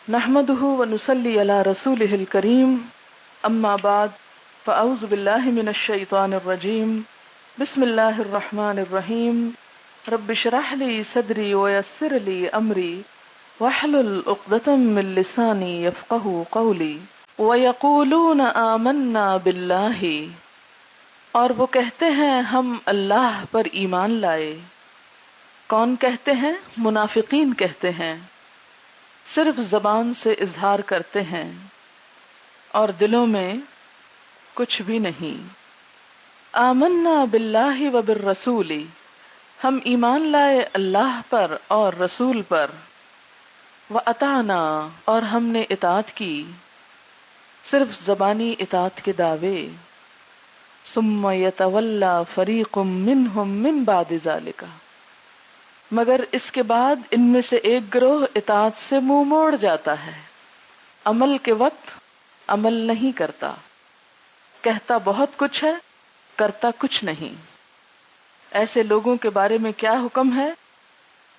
نحمده ونصلي على رسوله الكريم اما بعد فاعوذ بالله من الشيطان الرجيم بسم الله الرحمن الرحيم رب اشرح لي صدري ويسر لي امري واحلل عقدة من لساني يفقهوا قولي ويقولون آمنا بالله، اور وہ کہتے ہیں ہم اللہ پر ایمان لائے۔ کون کہتے ہیں؟ منافقین کہتے ہیں، صرف زبان سے اظہار کرتے ہیں اور دلوں میں کچھ بھی نہیں۔ آمنا باللہ و بالرسول، ہم ایمان لائے اللہ پر اور رسول پر، وَأَطَعْنَا، اور ہم نے اطاعت کی، صرف زبانی اطاعت کے دعوے۔ ثم يتولى فريق منهم من بعد ذلك، مگر اس کے بعد ان میں سے ایک گروہ اطاعت سے منہ موڑ جاتا ہے، عمل کے وقت عمل نہیں کرتا، کہتا بہت کچھ ہے کرتا کچھ نہیں۔ ایسے لوگوں کے بارے میں کیا حکم ہے؟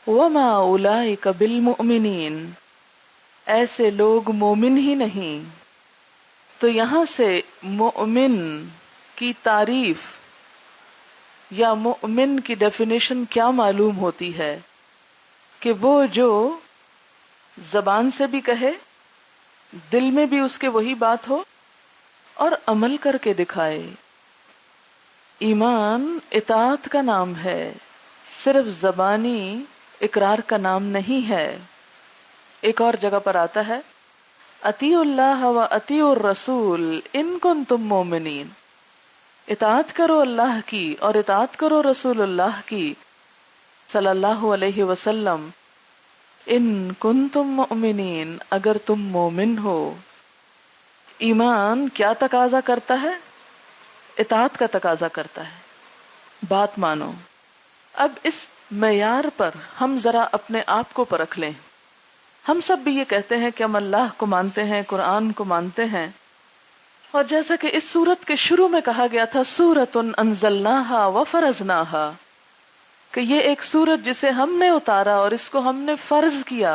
وَمَا أُولَئِكَ بِالْمُؤْمِنِينَ، ایسے لوگ مومن ہی نہیں۔ تو یہاں سے مومن کی تعریف یا مومن کی ڈیفینیشن کیا معلوم ہوتی ہے کہ وہ جو زبان سے بھی کہے، دل میں بھی اس کے وہی بات ہو اور عمل کر کے دکھائے۔ ایمان اطاعت کا نام ہے، صرف زبانی اقرار کا نام نہیں ہے۔ ایک اور جگہ پر آتا ہے اطیعوا اللہ و اطیعوا الرسول ان کنتم مومنین، اطاعت کرو اللہ کی اور اطاعت کرو رسول اللہ کی صلی اللہ علیہ وسلم، ان کنتم مؤمنین، اگر تم مومن ہو۔ ایمان کیا تقاضا کرتا ہے؟ اطاعت کا تقاضا کرتا ہے، بات مانو۔ اب اس معیار پر ہم ذرا اپنے آپ کو پرکھ لیں۔ ہم سب بھی یہ کہتے ہیں کہ ہم اللہ کو مانتے ہیں، قرآن کو مانتے ہیں، اور جیسا کہ اس سورت کے شروع میں کہا گیا تھا سورۃ انزلناہا وفرضناہا، کہ یہ ایک سورت جسے ہم نے اتارا اور اس کو ہم نے فرض کیا۔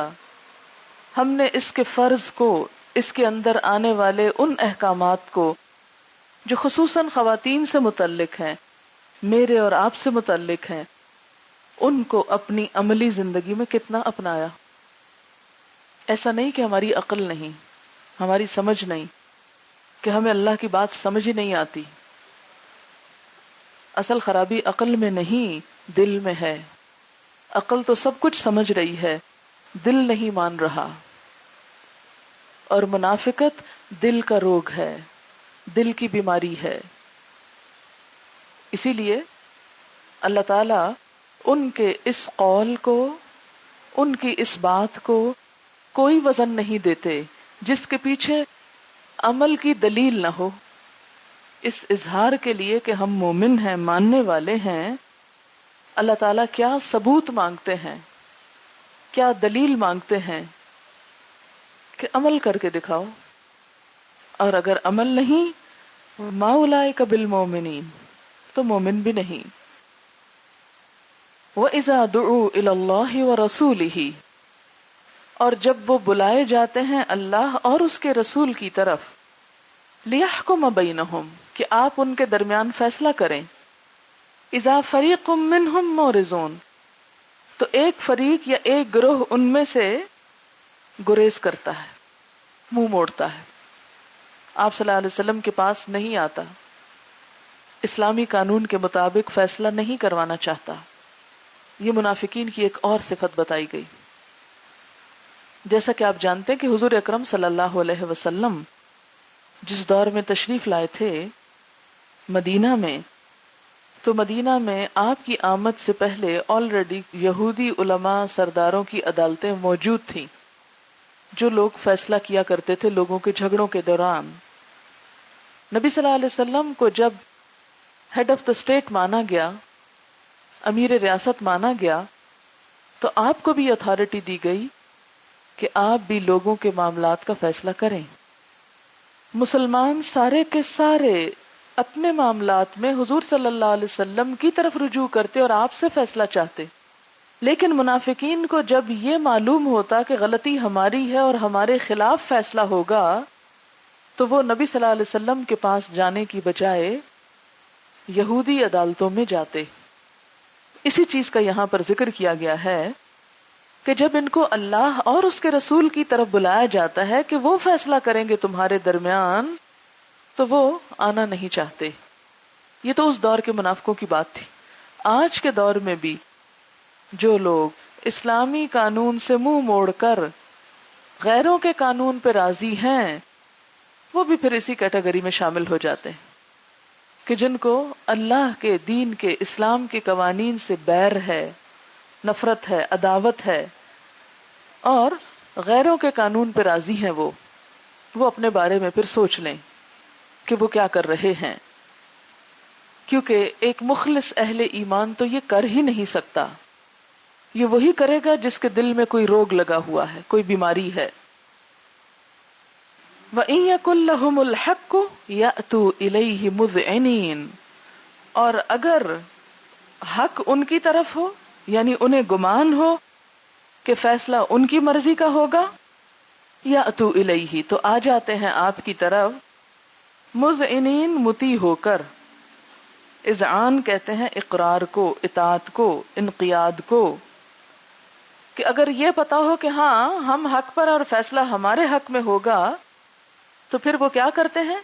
ہم نے اس کے فرض کو، اس کے اندر آنے والے ان احکامات کو جو خصوصاً خواتین سے متعلق ہیں، میرے اور آپ سے متعلق ہیں، ان کو اپنی عملی زندگی میں کتنا اپنایا۔ ایسا نہیں کہ ہماری عقل نہیں، ہماری سمجھ نہیں، کہ ہمیں اللہ کی بات سمجھ ہی نہیں آتی۔ اصل خرابی عقل میں نہیں، دل میں ہے۔ عقل تو سب کچھ سمجھ رہی ہے، دل نہیں مان رہا۔ اور منافقت دل کا روگ ہے، دل کی بیماری ہے۔ اسی لیے اللہ تعالی ان کے اس قول کو، ان کی اس بات کو کوئی وزن نہیں دیتے جس کے پیچھے عمل کی دلیل نہ ہو۔ اس اظہار کے لیے کہ ہم مومن ہیں، ماننے والے ہیں، اللہ تعالیٰ کیا ثبوت مانگتے ہیں، کیا دلیل مانگتے ہیں کہ عمل کر کے دکھاؤ۔ اور اگر عمل نہیں، ما اولئک بالمؤمنین، تو مومن بھی نہیں۔ وَإِذَا دُعُوا إِلَى اللَّهِ وَرَسُولِهِ، اور جب وہ بلائے جاتے ہیں اللہ اور اس کے رسول کی طرف، لِيَحْكُمَ بَيْنَهُمْ، کہ آپ ان کے درمیان فیصلہ کریں۔ اذا فریق منہم مورزون، تو ایک فریق یا ایک گروہ ان میں سے گریز کرتا ہے، منہ موڑتا ہے، آپ صلی اللہ علیہ وسلم کے پاس نہیں آتا، اسلامی قانون کے مطابق فیصلہ نہیں کروانا چاہتا۔ یہ منافقین کی ایک اور صفت بتائی گئی۔ جیسا کہ آپ جانتے ہیں کہ حضور اکرم صلی اللہ علیہ وسلم جس دور میں تشریف لائے تھے مدینہ میں، تو مدینہ میں آپ کی آمد سے پہلے آلریڈی یہودی علماء سرداروں کی عدالتیں موجود تھیں، جو لوگ فیصلہ کیا کرتے تھے لوگوں کے جھگڑوں کے دوران۔ نبی صلی اللہ علیہ وسلم کو جب ہیڈ آف دا اسٹیٹ مانا گیا، امیر ریاست مانا گیا، تو آپ کو بھی اتھارٹی دی گئی کہ آپ بھی لوگوں کے معاملات کا فیصلہ کریں۔ مسلمان سارے کے سارے اپنے معاملات میں حضور صلی اللہ علیہ وسلم کی طرف رجوع کرتے اور آپ سے فیصلہ چاہتے۔ لیکن منافقین کو جب یہ معلوم ہوتا کہ غلطی ہماری ہے اور ہمارے خلاف فیصلہ ہوگا تو وہ نبی صلی اللہ علیہ وسلم کے پاس جانے کی بجائے یہودی عدالتوں میں جاتے. اسی چیز کا یہاں پر ذکر کیا گیا ہے کہ جب ان کو اللہ اور اس کے رسول کی طرف بلایا جاتا ہے کہ وہ فیصلہ کریں گے تمہارے درمیان تو وہ آنا نہیں چاہتے. یہ تو اس دور کے منافقوں کی بات تھی. آج کے دور میں بھی جو لوگ اسلامی قانون سے منہ موڑ کر غیروں کے قانون پہ راضی ہیں وہ بھی پھر اسی کیٹیگری میں شامل ہو جاتے ہیں کہ جن کو اللہ کے دین کے اسلام کے قوانین سے بیر ہے، نفرت ہے، عداوت ہے، اور غیروں کے قانون پہ راضی ہیں. وہ اپنے بارے میں پھر سوچ لیں کہ وہ کیا کر رہے ہیں، کیونکہ ایک مخلص اہل ایمان تو یہ کر ہی نہیں سکتا. یہ وہی کرے گا جس کے دل میں کوئی روگ لگا ہوا ہے، کوئی بیماری ہے. وَإِن يَكُن لَّهُمُ الْحَقُّ يَأْتُوا إِلَيْهِ مُذْعِنِينَ، اور اگر حق ان کی طرف ہو، یعنی انہیں گمان ہو کہ فیصلہ ان کی مرضی کا ہوگا، یأتوا الیہ، تو آ جاتے ہیں آپ کی طرف مذعنین، مطیع ہو کر. اذعان کہتے ہیں اقرار کو، اطاعت کو، انقیاد کو، کہ اگر یہ پتا ہو کہ ہاں ہم حق پر اور فیصلہ ہمارے حق میں ہوگا تو پھر وہ کیا کرتے ہیں،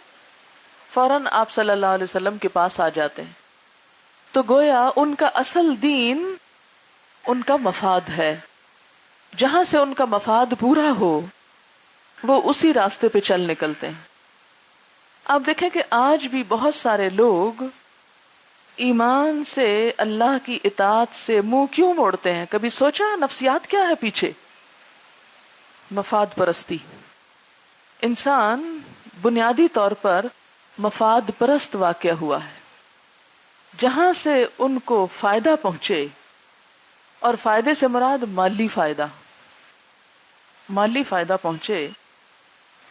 فوراً آپ صلی اللہ علیہ وسلم کے پاس آ جاتے ہیں. تو گویا ان کا اصل دین ان کا مفاد ہے، جہاں سے ان کا مفاد پورا ہو وہ اسی راستے پہ چل نکلتے ہیں. آپ دیکھیں کہ آج بھی بہت سارے لوگ ایمان سے، اللہ کی اطاعت سے منہ کیوں موڑتے ہیں؟ کبھی سوچا نفسیات کیا ہے پیچھے؟ مفاد پرستی. انسان بنیادی طور پر مفاد پرست واقع ہوا ہے. جہاں سے ان کو فائدہ پہنچے، اور فائدے سے مراد مالی فائدہ، مالی فائدہ پہنچے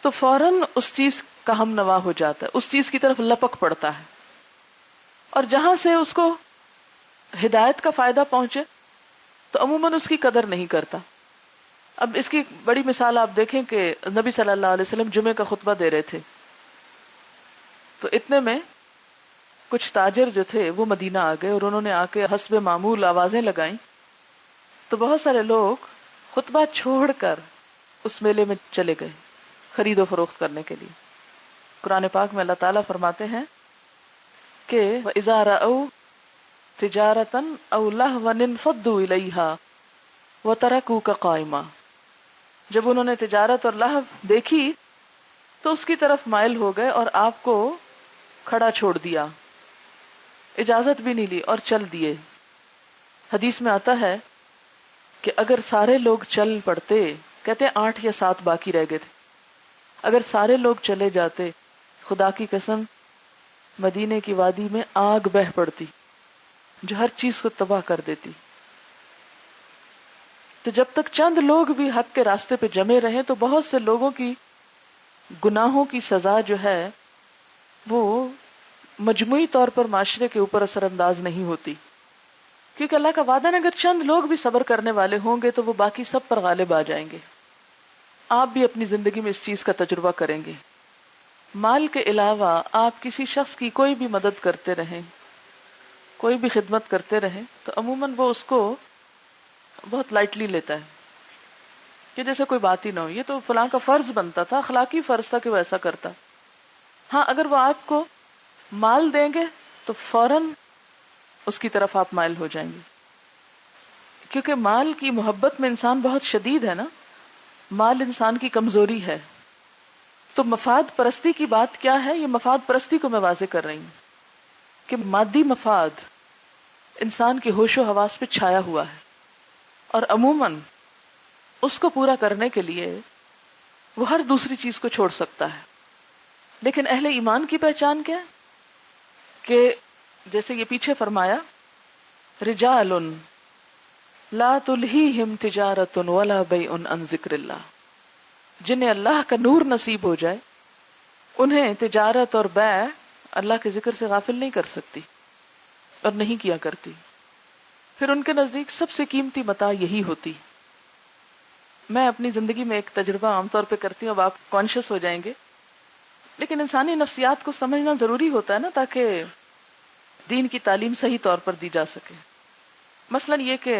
تو فوراً اس چیز کا ہم نوا ہو جاتا ہے، اس چیز کی طرف لپک پڑتا ہے. اور جہاں سے اس کو ہدایت کا فائدہ پہنچے تو عموماً اس کی قدر نہیں کرتا. اب اس کی بڑی مثال آپ دیکھیں کہ نبی صلی اللہ علیہ وسلم جمعے کا خطبہ دے رہے تھے تو اتنے میں کچھ تاجر جو تھے وہ مدینہ آ گئے اور انہوں نے آ کے حسب معمول آوازیں لگائیں. تو بہت سارے لوگ خطبہ چھوڑ کر اس میلے میں چلے گئے خرید و فروخت کرنے کے لیے. قرآن پاک میں اللہ تعالیٰ فرماتے ہیں کہ وَإِذَا رَأَوْا تِجَارَةً أَوْ لَهْوًا انفضوا إِلَيْهَا وَتَرَكُوكَ قَائِمًا. جب انہوں نے تجارت اور لہو دیکھی تو اس کی طرف مائل ہو گئے اور آپ کو کھڑا چھوڑ دیا، اجازت بھی نہیں لی اور چل دیے. حدیث میں آتا ہے کہ اگر سارے لوگ چل پڑتے، کہتے 8 یا 7 باقی رہ گئے تھے، اگر سارے لوگ چلے جاتے، خدا کی قسم مدینے کی وادی میں آگ بہہ پڑتی جو ہر چیز کو تباہ کر دیتی. تو جب تک چند لوگ بھی حق کے راستے پہ جمے رہے تو بہت سے لوگوں کی گناہوں کی سزا جو ہے وہ مجموعی طور پر معاشرے کے اوپر اثر انداز نہیں ہوتی، کیونکہ اللہ کا وعدہ ہے اگر چند لوگ بھی صبر کرنے والے ہوں گے تو وہ باقی سب پر غالب آ جائیں گے. آپ بھی اپنی زندگی میں اس چیز کا تجربہ کریں گے. مال کے علاوہ آپ کسی شخص کی کوئی بھی مدد کرتے رہیں، کوئی بھی خدمت کرتے رہیں تو عموماً وہ اس کو بہت لائٹلی لیتا ہے کہ جیسے کوئی بات ہی نہ ہو، یہ تو فلاں کا فرض بنتا تھا، اخلاقی فرض تھا کہ وہ ایسا کرتا. ہاں اگر وہ آپ کو مال دیں گے تو فوراً اس کی طرف آپ مائل ہو جائیں گے، کیونکہ مال کی محبت میں انسان بہت شدید ہے نا، مال انسان کی کمزوری ہے. تو مفاد پرستی کی بات کیا ہے؟ یہ مفاد پرستی کو میں واضح کر رہی ہوں کہ مادی مفاد انسان کے ہوش و حواس پہ چھایا ہوا ہے اور عموماً اس کو پورا کرنے کے لیے وہ ہر دوسری چیز کو چھوڑ سکتا ہے. لیکن اہل ایمان کی پہچان کیا ہے کہ جیسے یہ پیچھے فرمایا رجال لا تلہیہم تجارت ولا بیع عن ذکر اللہ، جنہیں اللہ کا نور نصیب ہو جائے انہیں تجارت اور بیع اللہ کے ذکر سے غافل نہیں کر سکتی اور نہیں کیا کرتی. پھر ان کے نزدیک سب سے قیمتی متاع یہی ہوتی. میں اپنی زندگی میں ایک تجربہ عام طور پہ کرتی ہوں، اب آپ کانشیس ہو جائیں گے، لیکن انسانی نفسیات کو سمجھنا ضروری ہوتا ہے نا، تاکہ دین کی تعلیم صحیح طور پر دی جا سکے. مثلا یہ کہ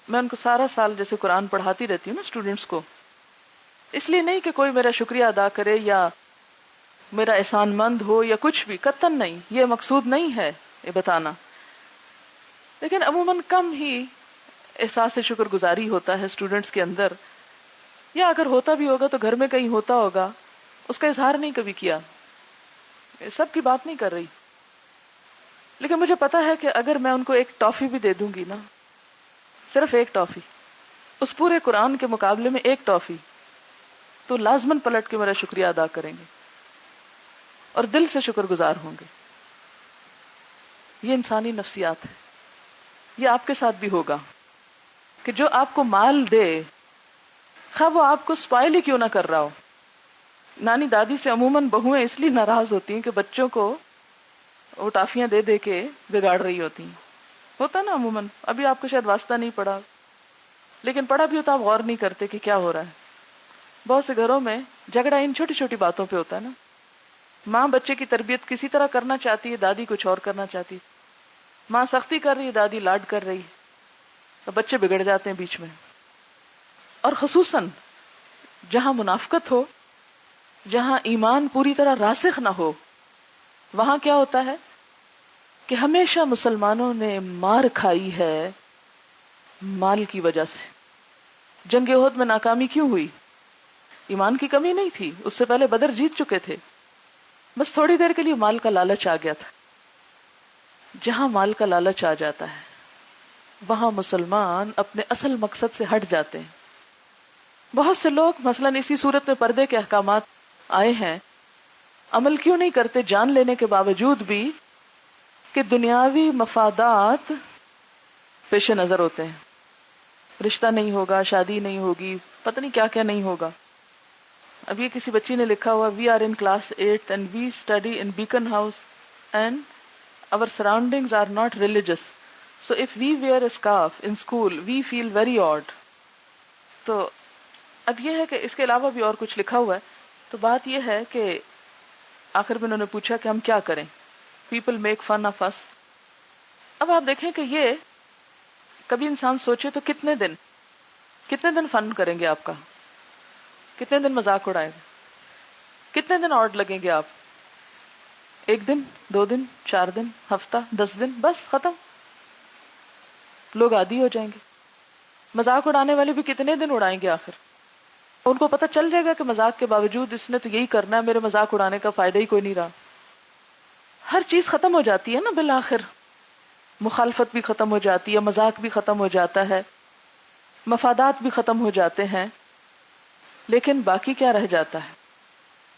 میں ان کو سارا سال جیسے قرآن پڑھاتی رہتی ہوں نا اسٹوڈنٹس کو، اس لیے نہیں کہ کوئی میرا شکریہ ادا کرے یا میرا احسان مند ہو یا کچھ بھی، قطعاً نہیں، یہ مقصود نہیں ہے یہ بتانا، لیکن عموماً کم ہی احساس شکر گزاری ہوتا ہے اسٹوڈنٹس کے اندر، یا اگر ہوتا بھی ہوگا تو گھر میں کہیں ہوتا ہوگا، اس کا اظہار نہیں کبھی کیا. سب کی بات نہیں کر رہی، لیکن مجھے پتا ہے کہ اگر میں ان کو ایک ٹافی بھی دے دوں گی نا، صرف ایک ٹافی، اس پورے قرآن کے مقابلے میں ایک ٹافی، تو لازماً پلٹ کے میرا شکریہ ادا کریں گے اور دل سے شکر گزار ہوں گے. یہ انسانی نفسیات ہے. یہ آپ کے ساتھ بھی ہوگا کہ جو آپ کو مال دے، خواہ وہ آپ کو سپائل ہی کیوں نہ کر رہا ہو. نانی دادی سے عموماً بہویں اس لیے ناراض ہوتی ہیں کہ بچوں کو وہ ٹافیاں دے دے کے بگاڑ رہی ہوتی ہیں. ہوتا نا عموماً، ابھی آپ کو شاید واسطہ نہیں پڑا، لیکن پڑا بھی ہوتا آپ غور نہیں کرتے کہ کیا ہو رہا ہے. بہت سے گھروں میں جھگڑا ان چھوٹی چھوٹی باتوں پہ ہوتا ہے نا. ماں بچے کی تربیت کسی طرح کرنا چاہتی ہے، دادی کچھ اور کرنا چاہتی ہے. ماں سختی کر رہی ہے، دادی لاڈ کر رہی ہے، تو بچے بگڑ جاتے ہیں بیچ میں. اور خصوصاً جہاں منافقت ہو، جہاں ایمان پوری طرح راسخ نہ ہو، وہاں کیا ہوتا ہے کہ ہمیشہ مسلمانوں نے مار کھائی ہے مال کی وجہ سے. جنگ احد میں ناکامی کیوں ہوئی؟ ایمان کی کمی نہیں تھی، اس سے پہلے بدر جیت چکے تھے، بس تھوڑی دیر کے لیے مال کا لالچ آ گیا تھا. جہاں مال کا لالچ آ جاتا ہے وہاں مسلمان اپنے اصل مقصد سے ہٹ جاتے ہیں. بہت سے لوگ مثلاً اسی صورت میں پردے کے احکامات آئے ہیں، عمل کیوں نہیں کرتے جان لینے کے باوجود بھی کہ دنیاوی مفادات پیش نظر ہوتے ہیں. رشتہ نہیں ہوگا، شادی نہیں ہوگی، پتہ نہیں کیا کیا نہیں ہوگا. اب یہ کسی بچی نے لکھا ہوا، we are in class 8 and we study in Beaconhouse and our surroundings are not religious, so if we wear a scarf in school we feel very odd. تو اب یہ ہے کہ اس کے علاوہ بھی اور کچھ لکھا ہوا ہے. تو بات یہ ہے کہ آخر میں انہوں نے پوچھا کہ ہم کیا کریں. people make fun of us. اب آپ دیکھیں کہ یہ کبھی انسان سوچے تو کتنے دن فن کریں گے آپ کا، کتنے دن مذاق اڑائیں گے، کتنے دن آڈ لگیں گے آپ؟ 1 دن، 2 دن، 4 دن، ہفتہ، 10 دن، بس ختم. لوگ عادی ہو جائیں گے. مذاق اڑانے والے بھی کتنے دن اڑائیں گے آخر؟ ان کو پتہ چل جائے گا کہ مذاق کے باوجود اس نے تو یہی کرنا ہے، میرے مذاق اڑانے کا فائدہ ہی کوئی نہیں رہا. ہر چیز ختم ہو جاتی ہے نا بالآخر. مخالفت بھی ختم ہو جاتی ہے، مذاق بھی ختم ہو جاتا ہے، مفادات بھی ختم ہو جاتے ہیں، لیکن باقی کیا رہ جاتا ہے؟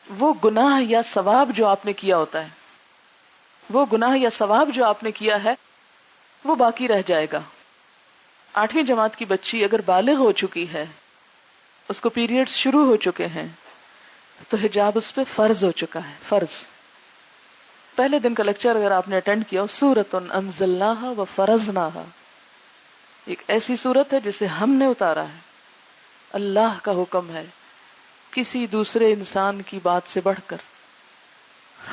وہ گناہ یا ثواب جو آپ نے کیا ہوتا ہے، وہ گناہ یا ثواب جو آپ نے کیا ہے وہ باقی رہ جائے گا. 8ویں جماعت کی بچی اگر بالغ ہو چکی ہے، اس کو پیریڈز شروع ہو چکے ہیں، تو حجاب اس پہ فرض ہو چکا ہے. فرض. پہلے دن کا لیکچر اگر آپ نے اٹینڈ کیا، سورۃ انزلناها وفرضناها، ایک ایسی سورت ہے جسے ہم نے اتارا ہے، اللہ کا حکم ہے، کسی دوسرے انسان کی بات سے بڑھ کر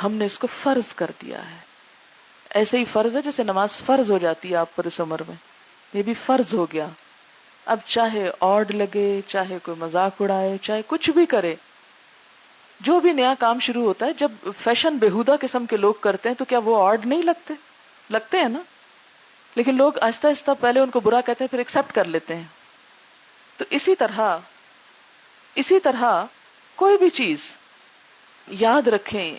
ہم نے اس کو فرض کر دیا ہے. ایسے ہی فرض ہے جیسے نماز فرض ہو جاتی ہے آپ پر اس عمر میں، یہ بھی فرض ہو گیا. اب چاہے آڈ لگے، چاہے کوئی مذاق اڑائے، چاہے کچھ بھی کرے، جو بھی نیا کام شروع ہوتا ہے، جب فیشن بےہودہ قسم کے لوگ کرتے ہیں تو کیا وہ آڈ نہیں لگتے ہیں نا؟ لیکن لوگ آہستہ آہستہ پہلے ان کو برا کہتے ہیں پھر ایکسپٹ کر لیتے ہیں. تو اسی طرح کوئی بھی چیز یاد رکھیں،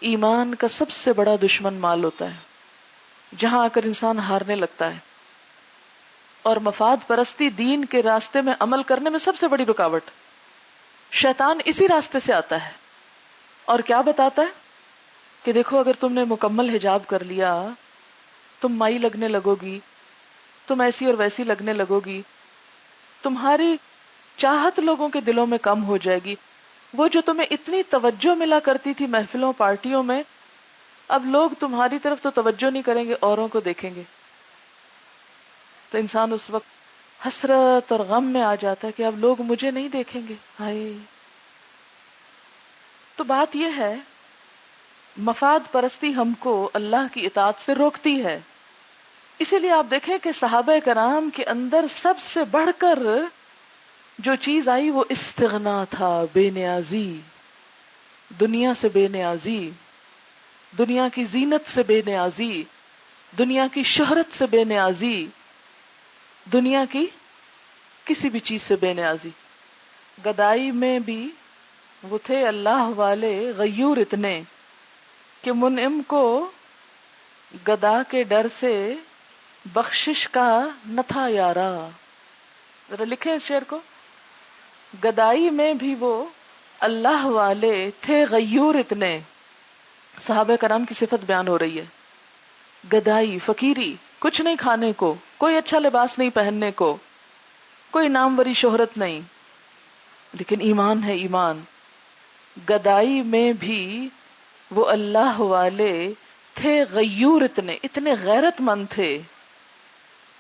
ایمان کا سب سے بڑا دشمن مال ہوتا ہے، جہاں آ کر انسان ہارنے لگتا ہے. اور مفاد پرستی دین کے راستے میں عمل کرنے میں سب سے بڑی رکاوٹ. شیطان اسی راستے سے آتا ہے اور کیا بتاتا ہے کہ دیکھو اگر تم نے مکمل حجاب کر لیا، تم مائی لگنے لگو گی، تم ایسی اور ویسی لگنے لگو گی، تمہاری چاہت لوگوں کے دلوں میں کم ہو جائے گی. وہ جو تمہیں اتنی توجہ ملا کرتی تھی محفلوں پارٹیوں میں، اب لوگ تمہاری طرف تو توجہ نہیں کریں گے، اوروں کو دیکھیں گے. تو انسان اس وقت حسرت اور غم میں آ جاتا ہے کہ اب لوگ مجھے نہیں دیکھیں گے، ہائے۔ تو بات یہ ہے، مفاد پرستی ہم کو اللہ کی اطاعت سے روکتی ہے۔ اسی لیے آپ دیکھیں کہ صحابہ کرام کے اندر سب سے بڑھ کر جو چیز آئی وہ استغنا تھا، بے نیازی، دنیا سے بے نیازی، دنیا کی زینت سے بے نیازی، دنیا کی شہرت سے بے نیازی، دنیا کی کسی بھی چیز سے بے نیازی۔ گدائی میں بھی وہ تھے اللہ والے غیور اتنے کہ منعم کو گدا کے ڈر سے بخشش کا نہ تھا یارا۔ ذرا لکھیں اس شعر کو، گدائی میں بھی وہ اللہ والے تھے غیور اتنے۔ صحابہ کرام کی صفت بیان ہو رہی ہے، گدائی، فقیری، کچھ نہیں کھانے کو، کوئی اچھا لباس نہیں پہننے کو، کوئی ناموری شہرت نہیں، لیکن ایمان ہے ایمان۔ گدائی میں بھی وہ اللہ والے تھے غیور اتنے، اتنے غیرت مند تھے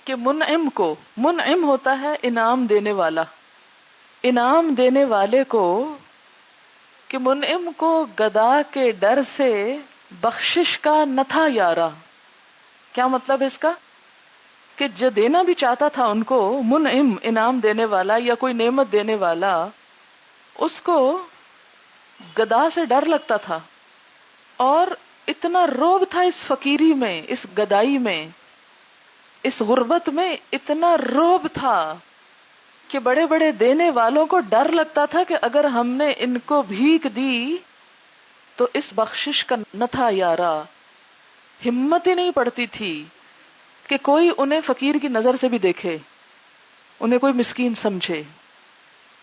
کہ منعم کو، منعم ہوتا ہے انعام دینے والا، انعام دینے والے کو، کہ منعم کو گدا کے ڈر سے بخشش کا نہ تھا یارا۔ کیا مطلب ہے اس کا؟ کہ جو دینا بھی چاہتا تھا ان کو، منعم، انعام دینے والا یا کوئی نعمت دینے والا، اس کو گدا سے ڈر لگتا تھا، اور اتنا روب تھا اس فقیری میں، اس گدائی میں، اس غربت میں اتنا روب تھا کہ بڑے بڑے دینے والوں کو ڈر لگتا تھا کہ اگر ہم نے ان کو بھیک دی تو اس بخشش کا نہ تھا یارا۔ ہمت ہی نہیں پڑتی تھی کہ کوئی انہیں فقیر کی نظر سے بھی دیکھے، انہیں کوئی مسکین سمجھے۔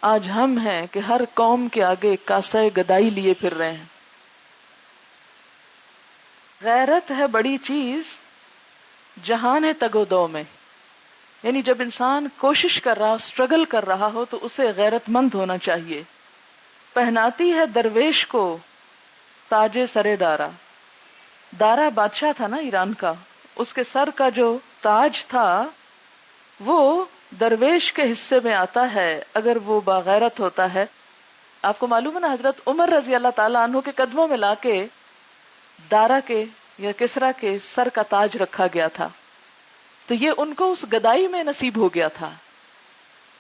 آج ہم ہیں کہ ہر قوم کے آگے کاسہ گدائی لیے پھر رہے ہیں۔ غیرت ہے بڑی چیز، جہان ہے تگ و دو میں، یعنی جب انسان کوشش کر رہا، اسٹرگل کر رہا ہو تو اسے غیرت مند ہونا چاہیے۔ پہناتی ہے درویش کو تاج سرے دارا۔ دارا بادشاہ تھا نا ایران کا، اس کے سر کا جو تاج تھا وہ درویش کے حصے میں آتا ہے اگر وہ باغیرت ہوتا ہے۔ آپ کو معلوم ہے نا، حضرت عمر رضی اللہ تعالیٰ عنہ کے قدموں میں لا کے دارا کے یا کسرا کے سر کا تاج رکھا گیا تھا، تو یہ ان کو اس گدائی میں نصیب ہو گیا تھا۔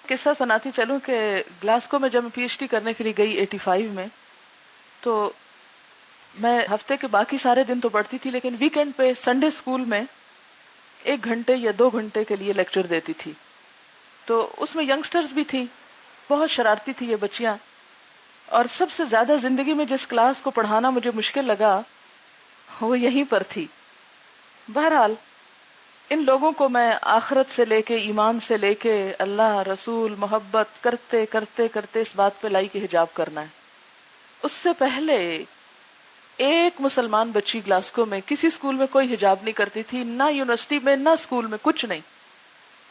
قصہ سناتی چلوں کہ گلاسکو میں جب میں پی ایچ ڈی کرنے کے لیے گئی 85 میں، تو میں ہفتے کے باقی سارے دن تو پڑھتی تھی، لیکن ویکینڈ پہ سنڈے اسکول میں 1 گھنٹے یا 2 گھنٹے کے لیے لیکچر دیتی تھی۔ تو اس میں ینگسٹرز بھی تھی، بہت شرارتی تھی یہ بچیاں، اور سب سے زیادہ زندگی میں جس کلاس کو پڑھانا مجھے مشکل لگا وہ یہیں پر تھی۔ بہرحال ان لوگوں کو میں آخرت سے لے کے، ایمان سے لے کے، اللہ رسول محبت کرتے کرتے کرتے اس بات پہ لائی کہ حجاب کرنا ہے۔ اس سے پہلے ایک مسلمان بچی گلاسکو میں کسی اسکول میں کوئی حجاب نہیں کرتی تھی، نہ یونیورسٹی میں نہ اسکول میں، کچھ نہیں۔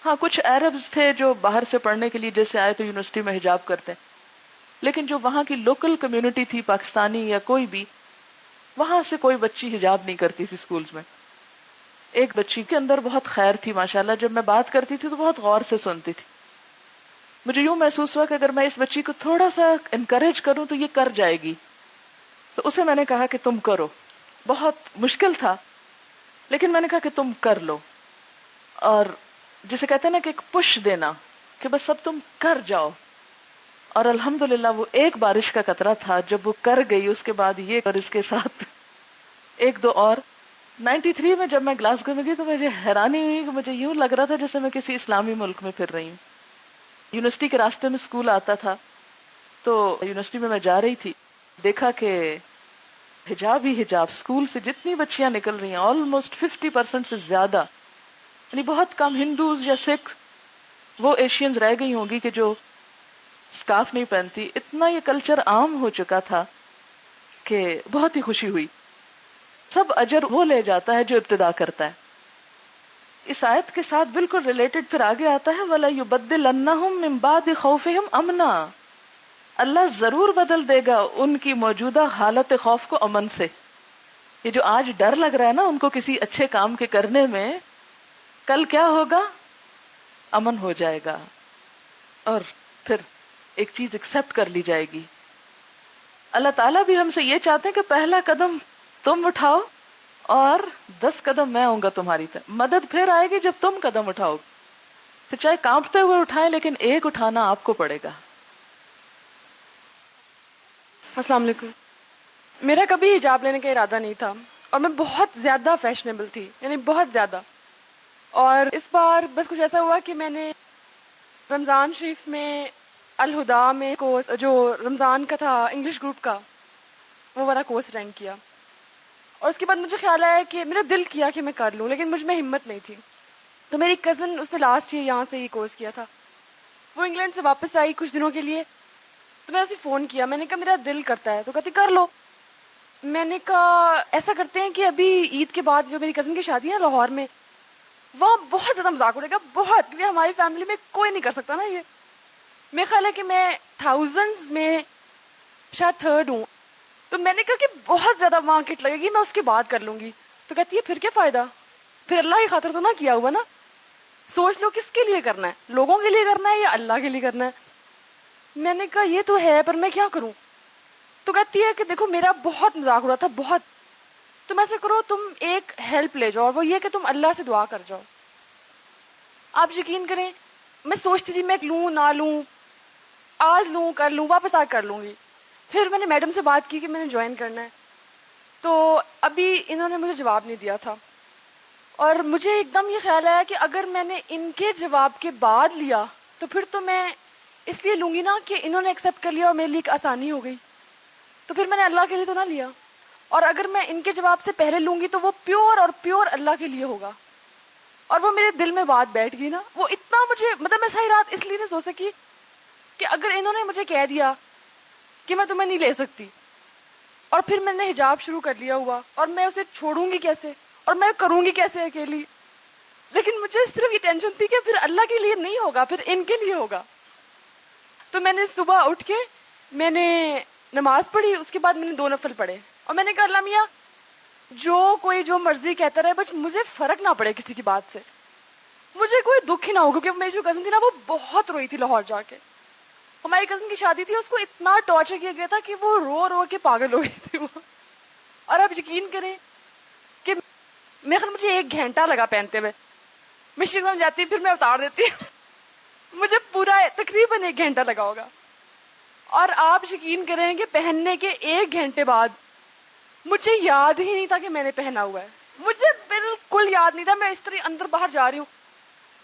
ہاں کچھ عربز تھے جو باہر سے پڑھنے کے لیے جیسے آئے تو یونیورسٹی میں حجاب کرتے، لیکن جو وہاں کی لوکل کمیونٹی تھی، پاکستانی یا کوئی بھی، وہاں سے کوئی بچی حجاب نہیں کرتی تھی اسکولز میں۔ ایک بچی کے اندر بہت خیر تھی ماشاءاللہ، جب میں بات کرتی تھی تو بہت غور سے سنتی تھی۔ مجھے یوں محسوس ہوا کہ اگر میں اس بچی کو تھوڑا سا انکریج کروں تو یہ کر جائے گی، تو اسے میں نے کہا کہ تم کرو۔ بہت مشکل تھا لیکن میں نے کہا کہ تم کر لو، اور جسے کہتے ہیں نا کہ ایک پش دینا کہ بس اب تم کر جاؤ۔ اور الحمدللہ وہ ایک بارش کا قطرہ تھا، جب وہ کر گئی اس کے بعد یہ اور اس کے ساتھ 1-2 اور۔ 93 میں جب میں گلاسگو میں گئی تو مجھے حیرانی ہوئی کہ مجھے یوں لگ رہا تھا جیسے میں کسی اسلامی ملک میں پھر رہی ہوں۔ یونیورسٹی کے راستے میں اسکول آتا تھا، تو یونیورسٹی میں میں جا رہی تھی، دیکھا کہ حجاب ہی حجاب، اسکول سے جتنی بچیاں نکل رہی ہیں آلموسٹ 50% سے زیادہ، یعنی بہت کم ہندوز یا سکھ، وہ ایشینز رہ گئی ہوں گی کہ جو اسکارف نہیں پہنتی۔ اتنا یہ کلچر عام ہو چکا تھا کہ بہت ہی خوشی ہوئی۔ سب اجر وہ لے جاتا ہے جو ابتدا کرتا ہے۔ اس آیت کے ساتھ بالکل ریلیٹڈ پھر آگے آتا ہے وَلَا يُبَدِّلَنَّهُم مِّن بَعْدِ خَوْفِهِمْ أَمْنًا، اللہ ضرور بدل دے گا ان کی موجودہ حالت خوف کو امن سے۔ یہ جو آج ڈر لگ رہا ہے نا ان کو کسی اچھے کام کے کرنے میں، کل کیا ہوگا؟ امن ہو جائے گا اور پھر ایک چیز ایکسپٹ کر لی جائے گی. اللہ تعالیٰ بھی ہم سے یہ چاہتے ہیں کہ پہلا قدم تم اٹھاؤ اور 10 قدم میں آؤں گا تمہاری طرف. مدد پھر آئے گی جب تم قدم اٹھاؤ. تو چاہے کانپتے ہوئے اٹھائیں لیکن ایک اٹھانا آپ کو پڑے گا. السلام علیکم. میرا کبھی حجاب لینے کا ارادہ نہیں تھا اور میں بہت زیادہ فیشنیبل تھی، یعنی بہت زیادہ. اور اس بار بس کچھ ایسا ہوا کہ میں نے رمضان شریف میں الہدا میں کورس جو رمضان کا تھا انگلش گروپ کا وہ والا کورس رینک کیا. اور اس کے بعد مجھے خیال آیا کہ میرا دل کیا کہ میں کر لوں، لیکن مجھ میں ہمت نہیں تھی. تو میری کزن اس نے لاسٹ ایئر یہاں سے یہ کورس کیا تھا. وہ انگلینڈ سے واپس آئی کچھ دنوں کے لیے، تو میں اسے فون کیا. میں نے کہا میرا دل کرتا ہے، تو کہتی کر لو. میں نے کہا ایسا کرتے ہیں کہ ابھی عید کے بعد جو میری کزن کی شادی ہے نا لاہور میں، وہاں بہت زیادہ مذاق اڑے گا، بہت، کیونکہ ہماری فیملی میں کوئی نہیں کر سکتا نا یہ. میرا خیال ہے کہ میں تھاؤزنڈز میں شاید تھرڈ ہوں. تو میں نے کہا کہ بہت زیادہ مارکیٹ لگے گی، میں اس کے بعد کر لوں گی. تو کہتی ہے پھر کیا فائدہ، پھر اللہ کی خاطر تو نہ کیا ہوا نا. سوچ لو کس کے لیے کرنا ہے، لوگوں کے لیے کرنا ہے یا اللہ کے لیے کرنا ہے. میں نے کہا یہ تو ہے پر میں کیا کروں. تو کہتی ہے کہ دیکھو میرا بہت مذاق اڑا تھا، بہت. تم ایسے کرو، تم ایک ہیلپ لے جاؤ، وہ یہ کہ تم اللہ سے دعا کر جاؤ. آپ یقین کریں میں سوچتی تھی میں لوں نہ لوں، آج لوں کر لوں، واپس آ کر لوں گی. پھر میں نے میڈم سے بات کی کہ میں نے جوائن کرنا ہے. تو ابھی انہوں نے مجھے جواب نہیں دیا تھا، اور مجھے ایک دم یہ خیال آیا کہ اگر میں نے ان کے جواب کے بعد لیا تو پھر تو میں اس لیے لوں گی نا کہ انہوں نے ایکسیپٹ کر لیا اور میرے لیے ایک آسانی ہو گئی. تو پھر میں نے اللہ کے لیے تو نہ لیا. اور اگر میں ان کے جواب سے پہلے لوں گی تو وہ پیور اور پیور اللہ کے لیے ہوگا. اور وہ میرے دل میں بات بیٹھ گئی نا. وہ اتنا مجھے مطلب میں صحیح رات اس لیے نہیں سو سکی کہ اگر انہوں نے مجھے کہہ دیا کہ میں تمہیں نہیں لے سکتی، اور پھر میں نے حجاب شروع کر لیا ہوا، اور میں اسے چھوڑوں گی کیسے اور میں کروں گی کیسے اکیلی. لیکن مجھے صرف یہ ٹینشن تھی کہ پھر اللہ کے لیے نہیں ہوگا، پھر ان کے لیے ہوگا. تو میں نے صبح اٹھ کے میں نے نماز پڑھی، اس کے بعد میں نے 2 نفل پڑھے، اور میں نے کہا اللہ میاں جو کوئی جو مرضی کہتا رہے، بس مجھے فرق نہ پڑے کسی کی بات سے، مجھے کوئی دکھ ہی نہ ہو. کیونکہ میری جو کزن تھی نا وہ بہت روئی تھی لاہور جا کے. ہماری کزن کی شادی تھی، اس کو اتنا ٹارچر کیا گیا تھا کہ وہ رو رو کے پاگل ہو گئی تھی وہ. اور آپ یقین کریں کہ میرے خیال مجھے 1 گھنٹہ لگا پہنتے ہوئے. مشرق میں جاتی پھر میں اتار دیتی مجھے پورا تقریباً 1 گھنٹہ لگا ہوگا. اور آپ یقین کریں کہ پہننے کے 1 گھنٹے بعد مجھے یاد ہی نہیں تھا کہ میں نے پہنا ہوا ہے. مجھے بالکل یاد نہیں تھا. میں اس طرح اندر باہر جا رہی ہوں،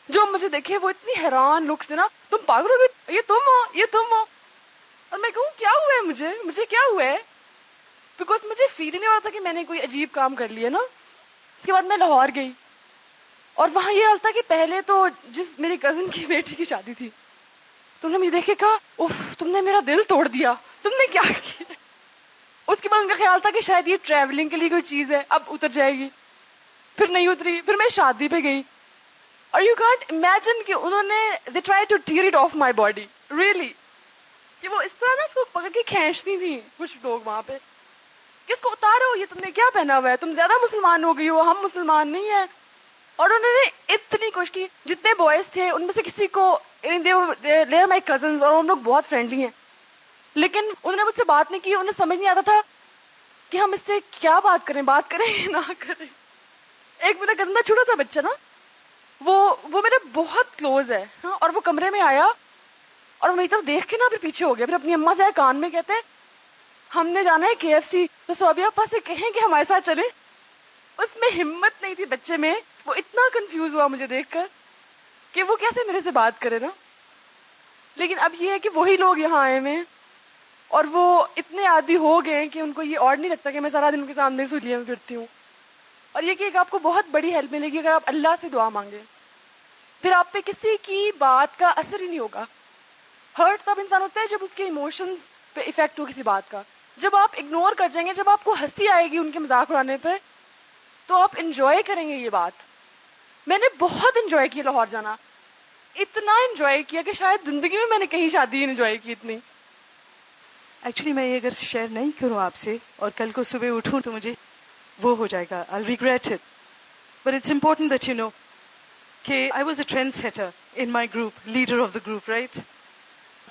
جو مجھے دیکھے وہ اتنی حیران لک سے نا، تم پاگل ہو گئی، یہ تم ہو، یہ تم ہو. اور میں کہوں کیا ہوا ہے، مجھے کیا ہوا ہے، بیکاز مجھے فیل ہی نہیں ہو رہا تھا کہ میں نے کوئی عجیب کام کر لیا نا. اس کے بعد میں لاہور گئی، اور وہاں یہ حال تھا کہ پہلے تو جس میری کزن کی بیٹی کی شادی تھی، تم نے مجھے دیکھ کے کہا اوف تم نے میرا دل توڑ دیا، تم نے کیا کیا. اس کے بعد ان کا خیال تھا کہ شاید یہ ٹریولنگ کے لیے کوئی چیز ہے، اب اتر جائے گی. پھر نہیں اتری. پھر میں شادی پہ گئی، اور یو کانٹ امیجن کہ انہوں نے they tried to tear it off my body really، کہ وہ اس طرح نا اس کو پکڑ کے کھینچتی تھی کچھ لوگ وہاں پہ کہ اس کو اتارو، یہ تم نے کیا پہنا ہوا ہے، تم زیادہ مسلمان ہو گئی ہو، ہم مسلمان نہیں ہیں. اور انہوں نے اتنی کوشش کی. جتنے بوائز تھے ان میں سے کسی کو they are my cousins اور ہم لوگ بہت فرینڈلی ہیں، لیکن انہوں نے مجھ سے بات نہیں کی. انہیں سمجھ نہیں آتا تھا کہ ہم اس سے کیا بات کریں یا نہ کریں. ایک میرا کزن چھوٹا تھا بچہ نا، وہ میرے بہت کلوز ہے ہاں. اور وہ کمرے میں آیا اور میری طرف دیکھ کے نا پھر پیچھے ہو گیا. پھر اپنی اماں سے کان میں کہتے ہم نے جانا ہے KFC، تو صوبیہ ابا سے کہیں کہ ہمارے ساتھ چلیں. اس میں ہمت نہیں تھی بچے میں. وہ اتنا کنفیوز ہوا مجھے دیکھ کر کہ وہ کیسے میرے سے بات کرے نا. لیکن اب یہ ہے کہ وہی لوگ یہاں آئے ہوئے ہیں اور وہ اتنے عادی ہو گئے ہیں کہ ان کو یہ اور نہیں لگتا کہ میں سارا دن ان کے سامنے سولیے میں پھرتی ہوں. اور یہ کہ ایک آپ کو بہت بڑی ہیلپ ملے گی اگر آپ اللہ سے دعا مانگیں. پھر آپ پہ کسی کی بات کا اثر ہی نہیں ہوگا. ہرٹ تب انسان ہوتا ہے جب اس کے ایموشنز پہ افیکٹ ہو کسی بات کا. جب آپ اگنور کر جائیں گے، جب آپ کو ہنسی آئے گی ان کے مذاق اڑانے پہ، تو آپ انجوائے کریں گے یہ بات. میں نے بہت انجوائے کیا لاہور جانا، اتنا انجوائے کیا کہ شاید زندگی میں نے کہیں شادی انجوائے کی اتنی. ایکچولی میں یہ اگر شیئر نہیں کروں آپ سے اور کل کو صبح اٹھوں تو مجھے وہ ہو جائے گا، I'll regret it. But it's important that you know کہ I was a trend setter. in my group, leader of the group, right?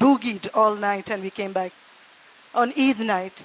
boogied all night and we came back on Eid night.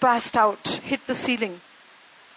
passed out, hit the ceiling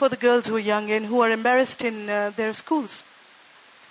for the girls who are young and who are embarrassed in their schools.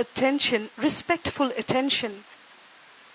attention, respectful attention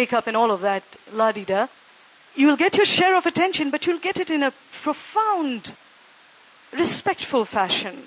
makeup and all of that, la-di-da. You will get your share of attention, but you'll get it in a profound, respectful fashion.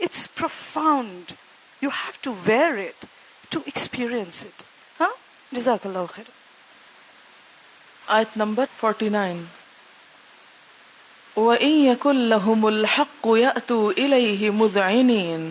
It's profound. You have to wear it to experience it. Huh? Jazakallahu khair. Ayat number 49. وَإِن يَكُن لَّهُمُ الْحَقُّ يَأْتُوا إِلَيْهِ مُذْعِنِينَ.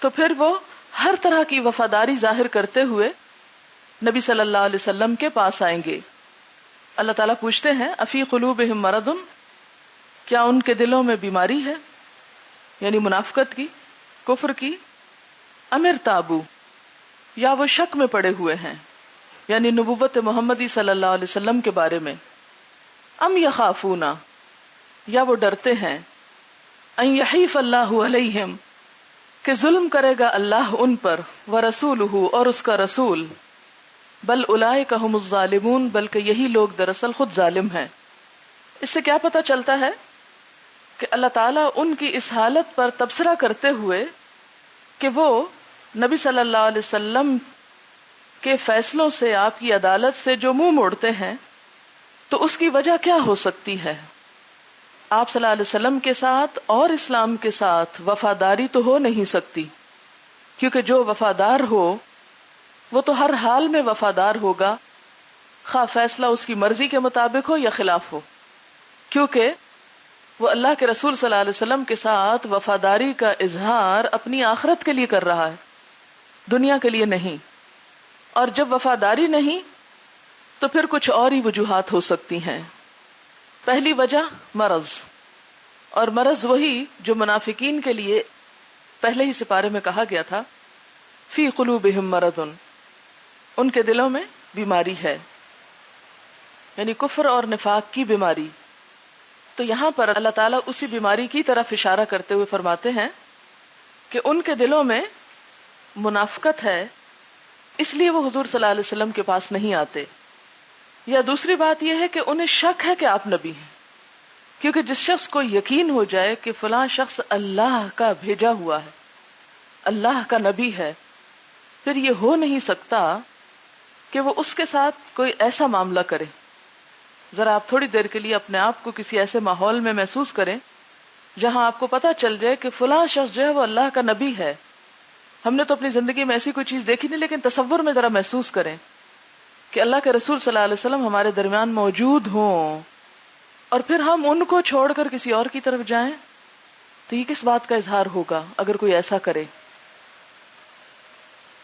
تو پھر وہ ہر طرح کی وفاداری ظاہر کرتے ہوئے نبی صلی اللہ علیہ وسلم کے پاس آئیں گے. اللہ تعالیٰ پوچھتے ہیں افی قلوبہم مرض، کیا ان کے دلوں میں بیماری ہے، یعنی منافقت کی، کفر کی، ام ارتابو، یا وہ شک میں پڑے ہوئے ہیں، یعنی نبوت محمدی صلی اللہ علیہ وسلم کے بارے میں، ام یخافون، یا وہ ڈرتے ہیں، ان یحیف اللہ علیہم، کہ ظلم کرے گا اللہ ان پر، ورسولہ، اور اس کا رسول، بل اولئک ھم الظالمون، بلکہ یہی لوگ دراصل خود ظالم ہیں. اس سے کیا پتہ چلتا ہے کہ اللہ تعالیٰ ان کی اس حالت پر تبصرہ کرتے ہوئے کہ وہ نبی صلی اللہ علیہ وسلم کے فیصلوں سے، آپ کی عدالت سے جو منہ موڑتے ہیں، تو اس کی وجہ کیا ہو سکتی ہے. آپ صلی اللہ علیہ وسلم کے ساتھ اور اسلام کے ساتھ وفاداری تو ہو نہیں سکتی، کیونکہ جو وفادار ہو وہ تو ہر حال میں وفادار ہوگا، خواہ فیصلہ اس کی مرضی کے مطابق ہو یا خلاف ہو، کیونکہ وہ اللہ کے رسول صلی اللہ علیہ وسلم کے ساتھ وفاداری کا اظہار اپنی آخرت کے لیے کر رہا ہے، دنیا کے لیے نہیں. اور جب وفاداری نہیں تو پھر کچھ اور ہی وجوہات ہو سکتی ہیں. پہلی وجہ مرض، اور مرض وہی جو منافقین کے لیے پہلے ہی سپارے میں کہا گیا تھا، فی قلوبہم مرض، ان کے دلوں میں بیماری ہے، یعنی کفر اور نفاق کی بیماری. تو یہاں پر اللہ تعالیٰ اسی بیماری کی طرف اشارہ کرتے ہوئے فرماتے ہیں کہ ان کے دلوں میں منافقت ہے، اس لیے وہ حضور صلی اللہ علیہ وسلم کے پاس نہیں آتے. یا دوسری بات یہ ہے کہ انہیں شک ہے کہ آپ نبی ہیں، کیونکہ جس شخص کو یقین ہو جائے کہ فلاں شخص اللہ کا بھیجا ہوا ہے، اللہ کا نبی ہے، پھر یہ ہو نہیں سکتا کہ وہ اس کے ساتھ کوئی ایسا معاملہ کرے. ذرا آپ تھوڑی دیر کے لیے اپنے آپ کو کسی ایسے ماحول میں محسوس کریں جہاں آپ کو پتہ چل جائے کہ فلاں شخص جو ہے وہ اللہ کا نبی ہے. ہم نے تو اپنی زندگی میں ایسی کوئی چیز دیکھی نہیں، لیکن تصور میں ذرا محسوس کریں کہ اللہ کے رسول صلی اللہ علیہ وسلم ہمارے درمیان موجود ہوں، اور پھر ہم ان کو چھوڑ کر کسی اور کی طرف جائیں، تو یہ کس بات کا اظہار ہوگا اگر کوئی ایسا کرے.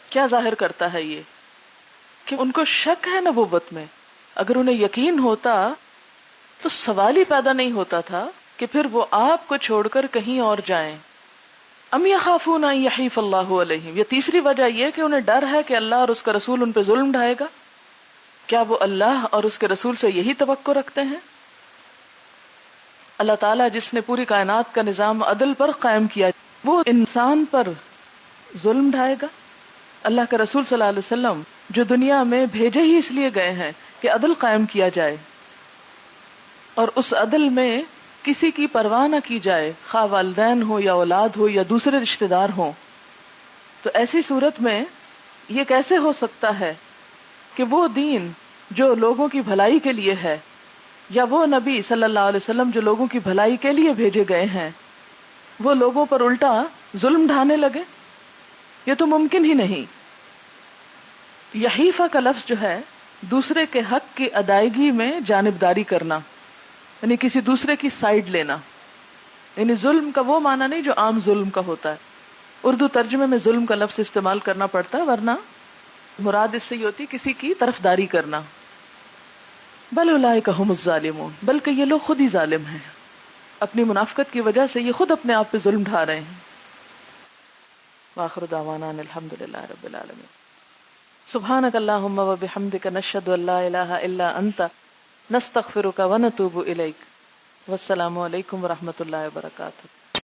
کیا ظاہر کرتا ہے یہ کہ ان کو شک ہے نبوت میں. اگر انہیں یقین ہوتا تو سوال ہی پیدا نہیں ہوتا تھا کہ پھر وہ آپ کو چھوڑ کر کہیں اور جائیں. ام یخافون ان یحیف اللہ علیہم، یہ تیسری وجہ یہ کہ انہیں ڈر ہے کہ اللہ اور اس کا رسول ان پہ ظلم ڈھائے گا. کیا وہ اللہ اور اس کے رسول سے یہی توقع رکھتے ہیں؟ اللہ تعالیٰ جس نے پوری کائنات کا نظام عدل پر قائم کیا، وہ انسان پر ظلم ڈھائے گا؟ اللہ کے رسول صلی اللہ علیہ وسلم جو دنیا میں بھیجے ہی اس لیے گئے ہیں کہ عدل قائم کیا جائے، اور اس عدل میں کسی کی پرواہ نہ کی جائے، خواہ والدین ہو یا اولاد ہو یا دوسرے رشتہ دار ہوں. تو ایسی صورت میں یہ کیسے ہو سکتا ہے کہ وہ دین جو لوگوں کی بھلائی کے لیے ہے، یا وہ نبی صلی اللہ علیہ وسلم جو لوگوں کی بھلائی کے لیے بھیجے گئے ہیں، وہ لوگوں پر الٹا ظلم ڈھانے لگے؟ یہ تو ممکن ہی نہیں. یحیفہ کا لفظ جو ہے دوسرے کے حق کی ادائیگی میں جانبداری کرنا، یعنی کسی دوسرے کی سائیڈ لینا. یعنی ظلم کا وہ معنی نہیں جو عام ظلم کا ہوتا ہے. اردو ترجمے میں ظلم کا لفظ استعمال کرنا پڑتا ہے، ورنہ مراد اس سے یہ ہوتی کسی کی طرفداری کرنا. بل اولئک ھم الظالمون، بلکہ یہ لوگ خود ہی ظالم ہیں، اپنی منافقت کی وجہ سے یہ خود اپنے آپ پہ ظلم ڈھا رہے ہیں. وآخر دعوانا ان الحمدللہ رب العالمین. سبحانک اللہم و بحمدک، نشہد ان لا الہ الا انت، نستغفرک و نتوب الیک. والسلام علیکم ورحمۃ اللہ وبرکاتہ.